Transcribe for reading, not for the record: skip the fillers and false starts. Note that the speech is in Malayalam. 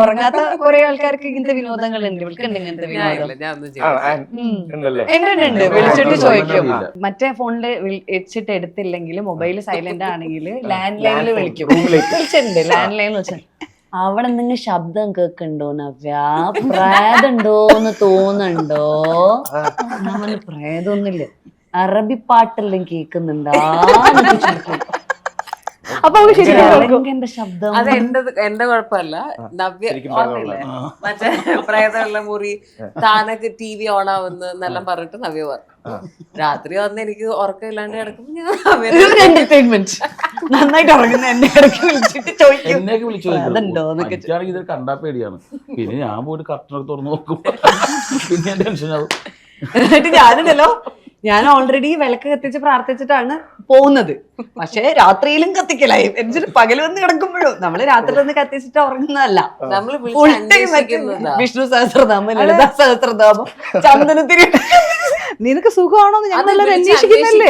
ഉറങ്ങാത്ത കുറെ ആൾക്കാർക്ക് ഇങ്ങനത്തെ വിനോദങ്ങളുണ്ട്. ഇവൾക്കുണ്ട് ഇങ്ങനത്തെ വിനോദം. ഉണ്ട് വിളിച്ചിട്ട് ചോദിക്കും. മറ്റേ ഫോണില് വെച്ചിട്ട് എടുത്തില്ലെങ്കിൽ മൊബൈൽ സൈലന്റ് ആണെങ്കിൽ ലാൻഡ് ലൈനിൽ വിളിക്കും. വിളിച്ചിട്ടുണ്ട് ലാൻഡ് ലൈനിൽ വിളിച്ചിട്ടുണ്ട്. അവിടെ എന്തെങ്കിലും ശബ്ദം കേൾക്കണ്ടോ നവ്യ, പ്രേതണ്ടോന്ന് തോന്നുന്നുണ്ടോ? പ്രേതൊന്നുമില്ല, അറബി പാട്ടെല്ലാം കേൾക്കുന്നുണ്ടാ. അപ്പൊ എന്റെ ശബ്ദം അത് എന്റെ കുഴപ്പമല്ല. നവ്യ മറ്റേ പ്രേതമുള്ള മുറി താനൊക്കെ TV ഓൺ ആവുന്ന എന്നെല്ലാം പറഞ്ഞിട്ട് നവ്യ പറഞ്ഞു. രാത്രി വന്ന് എനിക്ക് ഉറക്കമില്ലാണ്ട് കിടക്കുമ്പോ നന്നായിട്ട് ഉറങ്ങുന്ന എന്നെ എന്നൊക്കെ വിളിച്ചു ഇത് കണ്ടാ പേടിയാണ്. പിന്നെ ഞാൻ പോയിട്ട് കർട്ടനൊക്കെ തുറന്നു നോക്കും. പിന്നെ ഞാൻ ടെൻഷനാവും. എന്നിട്ട് ഞാനുണ്ടല്ലോ, ഞാൻ ഓൾറെഡി വിളക്ക് കത്തിച്ച് പ്രാർത്ഥിച്ചിട്ടാണ് പോകുന്നത്. പക്ഷെ രാത്രിയിലും കത്തിക്കലായി. എന്നിട്ട് പകൽ വന്ന് കിടക്കുമ്പോഴും നമ്മള് രാത്രി വന്ന് കത്തിച്ചിട്ട് ഉറങ്ങുന്നതല്ല. വിഷ്ണു സഹസ്രനാമം, ലളിതാ സഹസ്രനാമം, ചന്ദനത്തിരി. നിനക്ക് സുഖമാണോ? ഞങ്ങളെല്ലാവരും അന്വേഷിക്കുന്നല്ലേ.